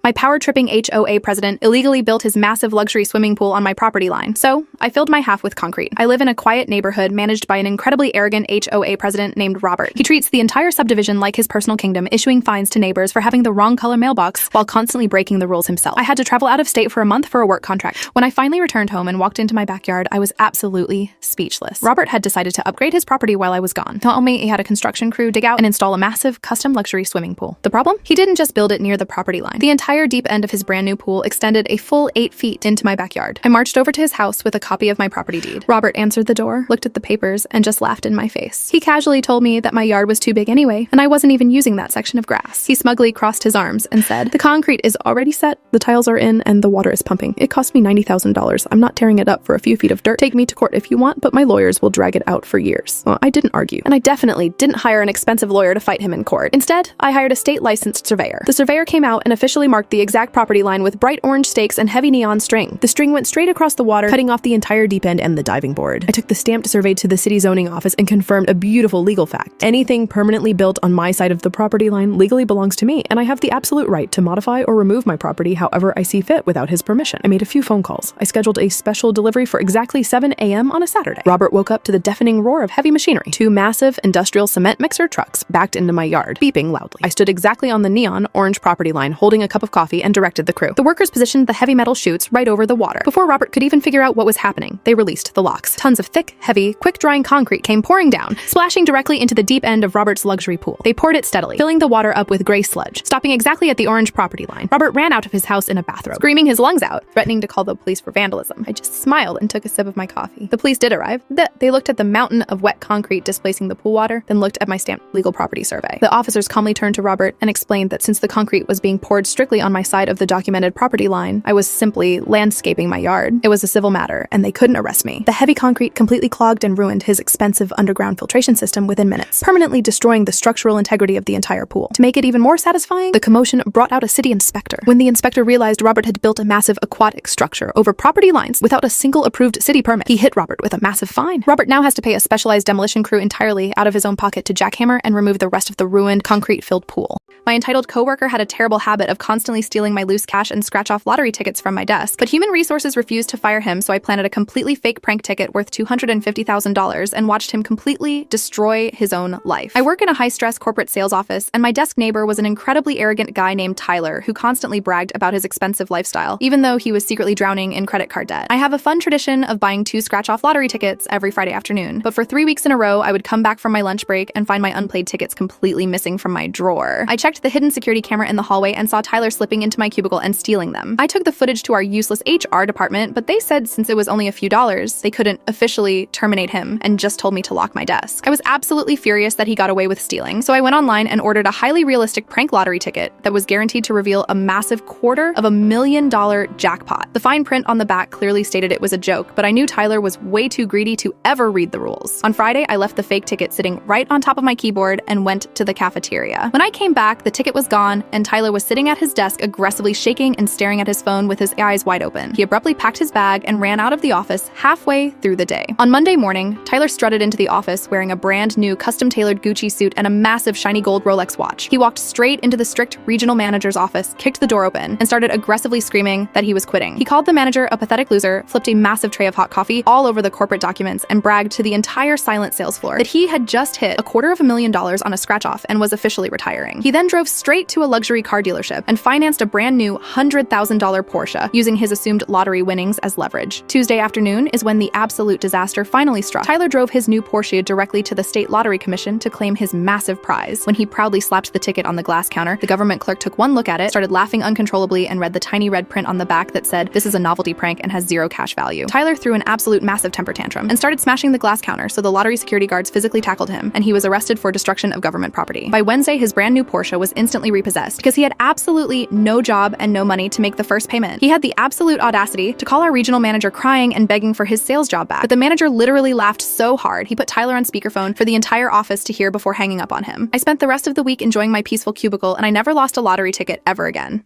My power-tripping HOA president illegally built his massive luxury swimming pool on my property line, so I filled my half with concrete. I live in a quiet neighborhood managed by an incredibly arrogant HOA president named Robert. He treats the entire subdivision like his personal kingdom, issuing fines to neighbors for having the wrong color mailbox while constantly breaking the rules himself. I had to travel out of state for a month for a work contract. When I finally returned home and walked into my backyard, I was absolutely speechless. Robert had decided to upgrade his property while I was gone. Not only he had a construction crew dig out and install a massive custom luxury swimming pool. The problem? He didn't just build it near the property line. The entire deep end of his brand new pool extended a full 8 feet into my backyard. I marched over to his house with a copy of my property deed. Robert answered the door, looked at the papers, and just laughed in my face. He casually told me that my yard was too big anyway, and I wasn't even using that section of grass. He smugly crossed his arms and said, "The concrete is already set, the tiles are in, and the water is pumping. It cost me $90,000. I'm not tearing it up for a few feet of dirt. Take me to court if you want, but my lawyers will drag it out for years." Well, I didn't argue, and I definitely didn't hire an expensive lawyer to fight him in court. Instead, I hired a state-licensed surveyor. The surveyor came out and officially marked the exact property line with bright orange stakes and heavy neon string. The string went straight across the water, cutting off the entire deep end and the diving board. I took the stamped survey to the city zoning office and confirmed a beautiful legal fact. Anything permanently built on my side of the property line legally belongs to me, and I have the absolute right to modify or remove my property however I see fit without his permission. I made a few phone calls. I scheduled a special delivery for exactly 7 a.m. on a Saturday. Robert woke up to the deafening roar of heavy machinery. 2 massive industrial cement mixer trucks backed into my yard, beeping loudly. I stood exactly on the neon orange property line, holding a cup of coffee, and directed the crew. The workers positioned the heavy metal chutes right over the water. Before Robert could even figure out what was happening, they released the locks. Tons of thick, heavy, quick-drying concrete came pouring down, splashing directly into the deep end of Robert's luxury pool. They poured it steadily, filling the water up with gray sludge, stopping exactly at the orange property line. Robert ran out of his house in a bathrobe, screaming his lungs out, threatening to call the police for vandalism. I just smiled and took a sip of my coffee. The police did arrive. They looked at the mountain of wet concrete displacing the pool water, then looked at my stamped legal property survey. The officers calmly turned to Robert and explained that since the concrete was being poured strictly on my side of the documented property line, I was simply landscaping my yard. It was a civil matter, and they couldn't arrest me. The heavy concrete completely clogged and ruined his expensive underground filtration system within minutes, permanently destroying the structural integrity of the entire pool. To make it even more satisfying, the commotion brought out a city inspector. When the inspector realized Robert had built a massive aquatic structure over property lines without a single approved city permit, he hit Robert with a massive fine. Robert now has to pay a specialized demolition crew entirely out of his own pocket to jackhammer and remove the rest of the ruined, concrete-filled pool. My entitled coworker had a terrible habit of constantly stealing my loose cash and scratch-off lottery tickets from my desk, but human resources refused to fire him, so I planted a completely fake prank ticket worth $250,000 and watched him completely destroy his own life. I work in a high-stress corporate sales office, and my desk neighbor was an incredibly arrogant guy named Tyler who constantly bragged about his expensive lifestyle, even though he was secretly drowning in credit card debt. I have a fun tradition of buying 2 scratch-off lottery tickets every Friday afternoon, but for 3 weeks in a row, I would come back from my lunch break and find my unplayed tickets completely missing from my drawer. I checked the hidden security camera in the hallway and saw Tyler slipping into my cubicle and stealing them. I took the footage to our useless HR department, but they said since it was only a few dollars, they couldn't officially terminate him and just told me to lock my desk. I was absolutely furious that he got away with stealing, so I went online and ordered a highly realistic prank lottery ticket that was guaranteed to reveal a massive $250,000 jackpot. The fine print on the back clearly stated it was a joke, but I knew Tyler was way too greedy to ever read the rules. On Friday, I left the fake ticket sitting right on top of my keyboard and went to the cafeteria. When I came back, the ticket was gone, and Tyler was sitting at his desk aggressively shaking and staring at his phone with his eyes wide open. He abruptly packed his bag and ran out of the office halfway through the day. On Monday morning, Tyler strutted into the office wearing a brand new custom-tailored Gucci suit and a massive shiny gold Rolex watch. He walked straight into the strict regional manager's office, kicked the door open, and started aggressively screaming that he was quitting. He called the manager a pathetic loser, flipped a massive tray of hot coffee all over the corporate documents, and bragged to the entire silent sales floor that he had just hit $250,000 on a scratch-off and was officially retiring. He then drove straight to a luxury car dealership and financed a brand new $100,000 Porsche using his assumed lottery winnings as leverage. Tuesday afternoon is when the absolute disaster finally struck. Tyler drove his new Porsche directly to the state lottery commission to claim his massive prize. When he proudly slapped the ticket on the glass counter, the government clerk took one look at it, started laughing uncontrollably, and read the tiny red print on the back that said, "This is a novelty prank and has zero cash value." Tyler threw an absolute massive temper tantrum and started smashing the glass counter, so the lottery security guards physically tackled him, and he was arrested for destruction of government property. By Wednesday, his brand new Porsche was instantly repossessed because he had absolutely no job and no money to make the first payment. He had the absolute audacity to call our regional manager crying and begging for his sales job back, but the manager literally laughed so hard he put Tyler on speakerphone for the entire office to hear before hanging up on him. I spent the rest of the week enjoying my peaceful cubicle, and I never lost a lottery ticket ever again.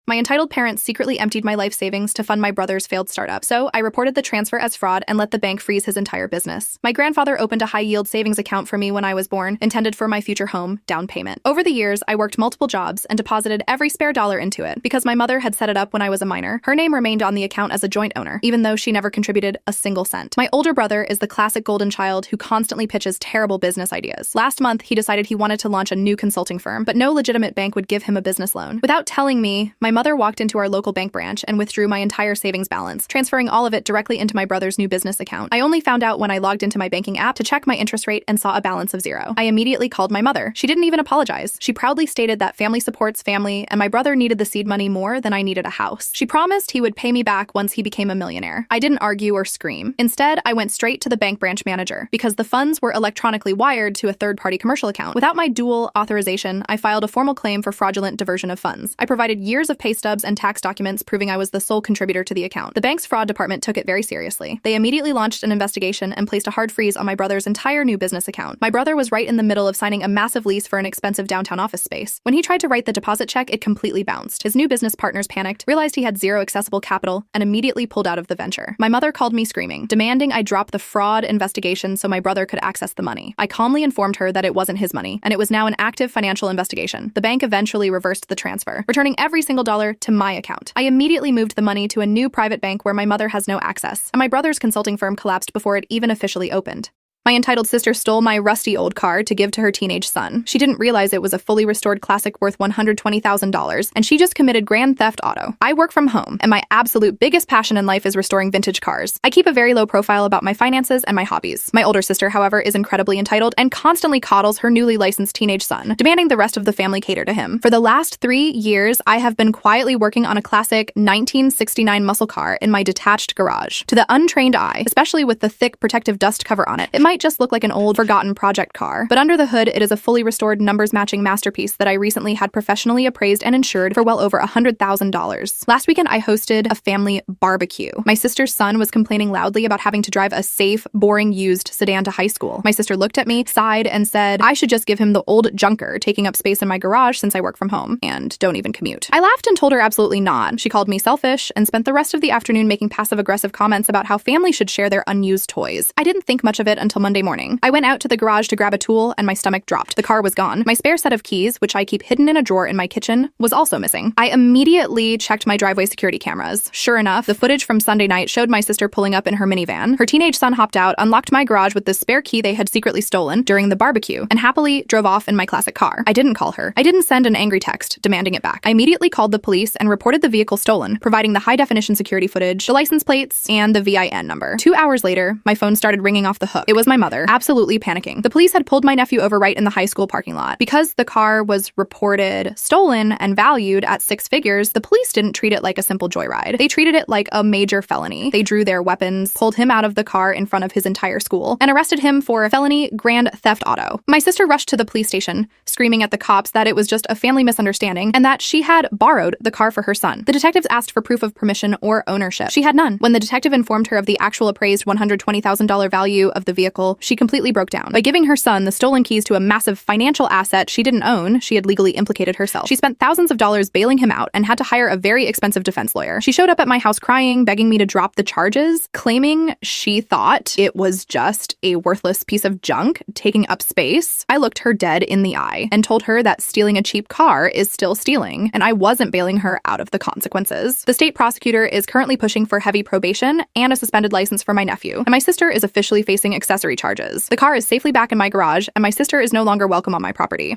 My entitled parents secretly emptied my life savings to fund my brother's failed startup, so I reported the transfer as fraud and let the bank freeze his entire business. My grandfather opened a high-yield savings account for me when I was born, intended for my future home down payment. Over the years, I worked multiple jobs and deposited every spare dollar into it. Because my mother had set it up when I was a minor, her name remained on the account as a joint owner, even though she never contributed a single cent. My older brother is the classic golden child who constantly pitches terrible business ideas. Last month, he decided he wanted to launch a new consulting firm, but no legitimate bank would give him a business loan. Without telling me, my mother walked into our local bank branch and withdrew my entire savings balance, transferring all of it directly into my brother's new business account. I only found out when I logged into my banking app to check my interest rate and saw a balance of zero. I immediately called my mother. She didn't even apologize. She proudly stated that family supports family and my brother needed the seed money more than I needed a house. She promised he would pay me back once he became a millionaire. I didn't argue or scream. Instead, I went straight to the bank branch manager because the funds were electronically wired to a third-party commercial account. Without my dual authorization, I filed a formal claim for fraudulent diversion of funds. I provided years of pay stubs and tax documents proving I was the sole contributor to the account. The bank's fraud department took it very seriously. They immediately launched an investigation and placed a hard freeze on my brother's entire new business account. My brother was right in the middle of signing a massive lease for an expensive downtown office space. When he tried to write the deposit check, it completely bounced. His new business partners panicked, realized he had zero accessible capital, and immediately pulled out of the venture. My mother called me screaming, demanding I drop the fraud investigation so my brother could access the money. I calmly informed her that it wasn't his money, and it was now an active financial investigation. The bank eventually reversed the transfer, returning every single dollar to my account. I immediately moved the money to a new private bank where my mother has no access, and my brother's consulting firm collapsed before it even officially opened. My entitled sister stole my rusty old car to give to her teenage son. She didn't realize it was a fully restored classic worth $120,000, and she just committed grand theft auto. I work from home, and my absolute biggest passion in life is restoring vintage cars. I keep a very low profile about my finances and my hobbies. My older sister, however, is incredibly entitled and constantly coddles her newly licensed teenage son, demanding the rest of the family cater to him. For the last 3 years, I have been quietly working on a classic 1969 muscle car in my detached garage. To the untrained eye, especially with the thick protective dust cover on it, it might just look like an old, forgotten project car. But under the hood, it is a fully restored, numbers-matching masterpiece that I recently had professionally appraised and insured for well over $100,000. Last weekend, I hosted a family barbecue. My sister's son was complaining loudly about having to drive a safe, boring, used sedan to high school. My sister looked at me, sighed, and said, I should just give him the old junker, taking up space in my garage since I work from home and don't even commute. I laughed and told her absolutely not. She called me selfish and spent the rest of the afternoon making passive-aggressive comments about how families should share their unused toys. I didn't think much of it until Monday morning. I went out to the garage to grab a tool and my stomach dropped. The car was gone. My spare set of keys, which I keep hidden in a drawer in my kitchen, was also missing. I immediately checked my driveway security cameras. Sure enough, the footage from Sunday night showed my sister pulling up in her minivan. Her teenage son hopped out, unlocked my garage with the spare key they had secretly stolen during the barbecue, and happily drove off in my classic car. I didn't call her. I didn't send an angry text demanding it back. I immediately called the police and reported the vehicle stolen, providing the high-definition security footage, the license plates, and the VIN number. 2 hours later, my phone started ringing off the hook. It was my mother, absolutely panicking. The police had pulled my nephew over right in the high school parking lot. Because the car was reported stolen and valued at 6 figures, the police didn't treat it like a simple joyride. They treated it like a major felony. They drew their weapons, pulled him out of the car in front of his entire school, and arrested him for a felony grand theft auto. My sister rushed to the police station, screaming at the cops that it was just a family misunderstanding and that she had borrowed the car for her son. The detectives asked for proof of permission or ownership. She had none. When the detective informed her of the actual appraised $120,000 value of the vehicle, she completely broke down. By giving her son the stolen keys to a massive financial asset she didn't own, she had legally implicated herself. She spent thousands of dollars bailing him out and had to hire a very expensive defense lawyer. She showed up at my house crying, begging me to drop the charges, claiming she thought it was just a worthless piece of junk taking up space. I looked her dead in the eye and told her that stealing a cheap car is still stealing, and I wasn't bailing her out of the consequences. The state prosecutor is currently pushing for heavy probation and a suspended license for my nephew, and my sister is officially facing accessory charges. The car is safely back in my garage, and my sister is no longer welcome on my property.